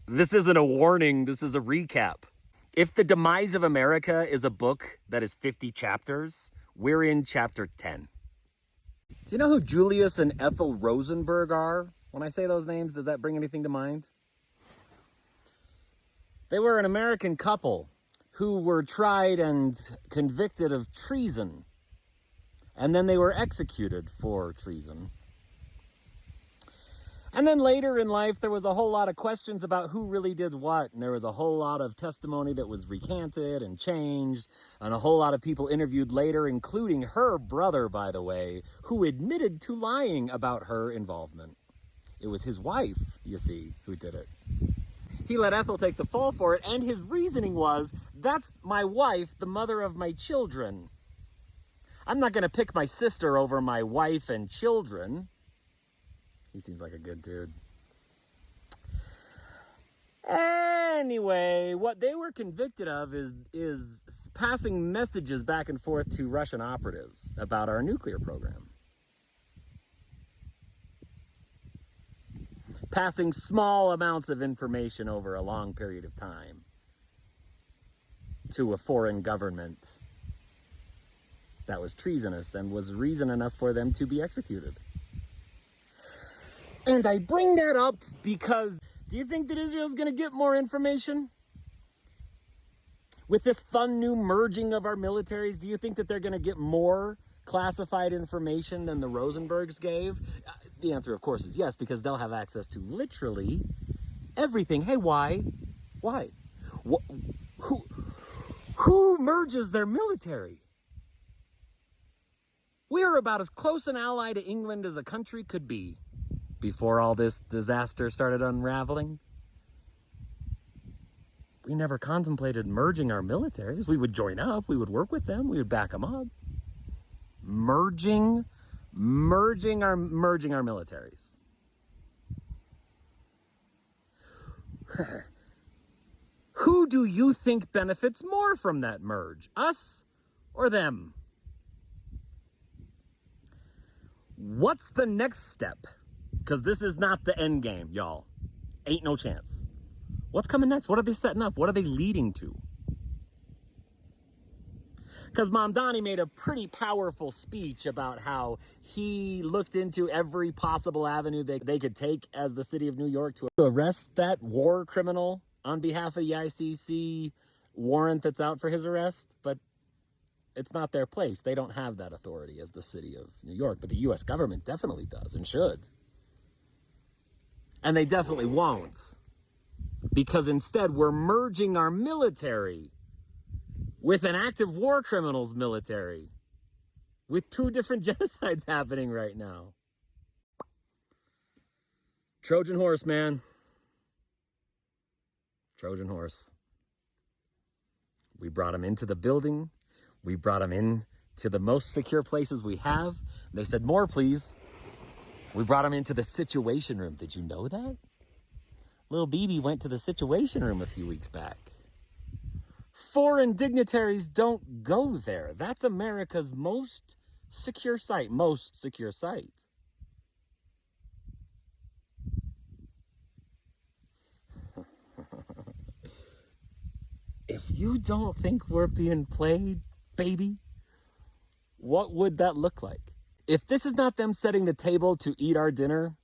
This isn't a warning, this is a recap. If The Demise of America is a book that is 50 chapters, we're in chapter 10. Do you know who Julius and Ethel Rosenberg are? When I say those names, does that bring anything to mind? They were an American couple who were tried and convicted of treason. And then they were executed for treason. And then later in life, there was a whole lot of questions about who really did what. And there was a whole lot of testimony that was recanted and changed. And a whole lot of people interviewed later, including her brother, by the way, who admitted to lying about her involvement. It was his wife, you see, who did it. He let Ethel take the fall for it, and his reasoning was, that's my wife, the mother of my children. I'm not going to pick my sister over my wife and children. He seems like a good dude. Anyway, what they were convicted of is passing messages back and forth to Russian operatives about our nuclear program. Passing small amounts of information over a long period of time to a foreign government that was treasonous and was reason enough for them to be executed. And I bring that up because, do you think that Israel's going to get more information? With this fun new merging of our militaries, do you think that they're going to get more classified information than the Rosenbergs gave? The answer, of course, is yes, because they'll have access to literally everything. Hey, why? Why? Who merges their military? We're about as close an ally to England as a country could be before all this disaster started unraveling. We never contemplated merging our militaries. We would join up, we would work with them, we would back them up. Merging our militaries. Who do you think benefits more from that merge? Us or them? What's the next step? Because this is not the end game, y'all. Ain't no chance. What's coming next? What are they setting up? What are they leading to? Because Mamdani made a pretty powerful speech about how he looked into every possible avenue they could take as the city of New York to arrest that war criminal on behalf of the ICC warrant that's out for his arrest. But it's not their place. They don't have that authority as the city of New York. But the U.S. government definitely does and should. And they definitely won't. Because instead, we're merging our military with an active war criminals military. With two different genocides happening right now. Trojan horse, man. Trojan horse. We brought them into the building. We brought them in to the most secure places we have. They said, more, please. We brought them into the Situation Room. Did you know that? Little BB went to the Situation Room a few weeks back. Foreign dignitaries don't go there. That's America's most secure site. Most secure site. If you don't think we're being played, baby, what would that look like? If this is not them setting the table to eat our dinner,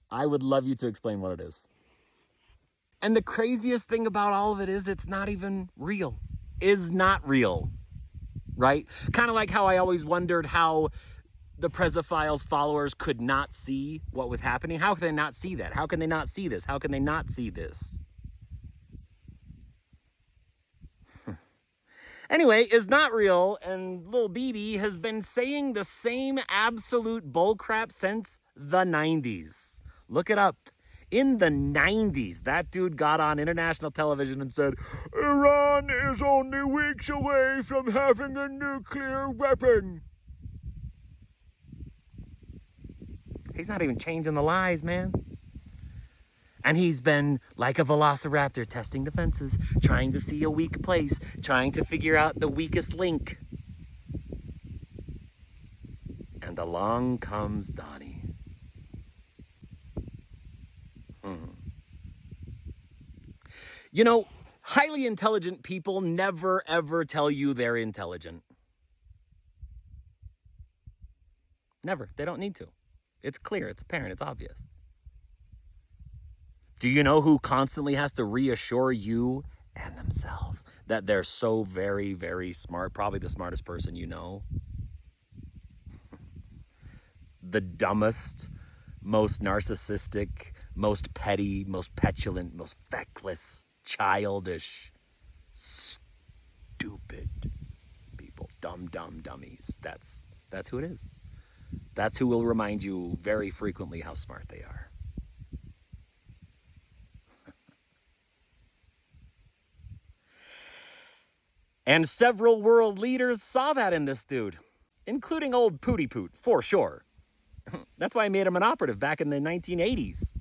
I would love you to explain what it is. And the craziest thing about all of it is it's not even real. Is not real, right? Kind of like how I always wondered how the Presophiles followers could not see what was happening. How can they not see that? How can they not see this? How can they not see this? Anyway, is not real, and Lil BB has been saying the same absolute bullcrap since the 90s. Look it up. In the 90s, that dude got on international television and said, Iran is only weeks away from having a nuclear weapon. He's not even changing the lies, man. And he's been like a velociraptor testing the fences, trying to see a weak place, trying to figure out the weakest link. And along comes Donnie. You know, highly intelligent people never, ever tell you they're intelligent. Never. They don't need to. It's clear, it's apparent, it's obvious. Do you know who constantly has to reassure you and themselves that they're so very, very smart? Probably the smartest person you know. The dumbest, most narcissistic, most petty, most petulant, most feckless, childish, stupid people. Dumb dummies. That's who it is. That's who will remind you very frequently how smart they are. And several world leaders saw that in this dude, including old Pooty Poot, for sure. That's why I made him an operative back in the 1980s.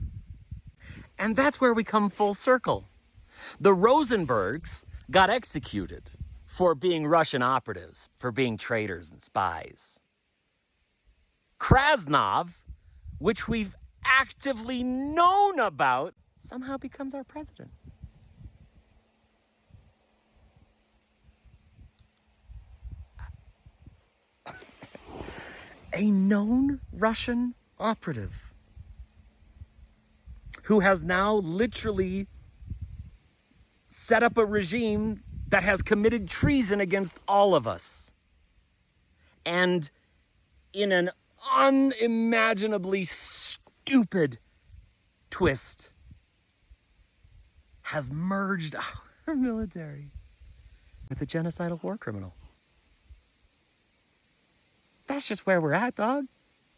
And that's where we come full circle. The Rosenbergs got executed for being Russian operatives, for being traitors and spies. Krasnov, which we've actively known about, somehow becomes our president. A known Russian operative who has now literally set up a regime that has committed treason against all of us. And in an unimaginably stupid twist, has merged our military with a genocidal war criminal. That's just where we're at, dog.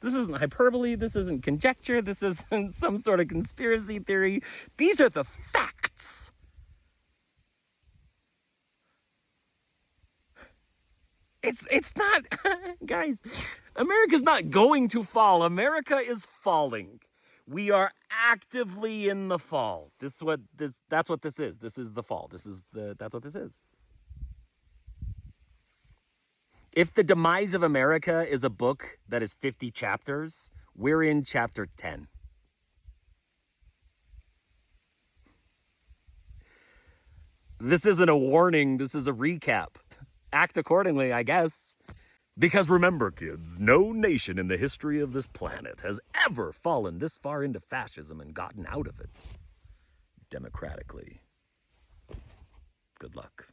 This isn't hyperbole. This isn't conjecture. This isn't some sort of conspiracy theory. These are the facts. It's not, guys, America's not going to fall. America is falling. We are actively in the fall. That's what this is. This is the fall. That's what this is. If The Demise of America is a book that is 50 chapters, we're in chapter 10. This isn't a warning. This is a recap. Act accordingly, I guess. Because remember, kids, no nation in the history of this planet has ever fallen this far into fascism and gotten out of it democratically. Good luck.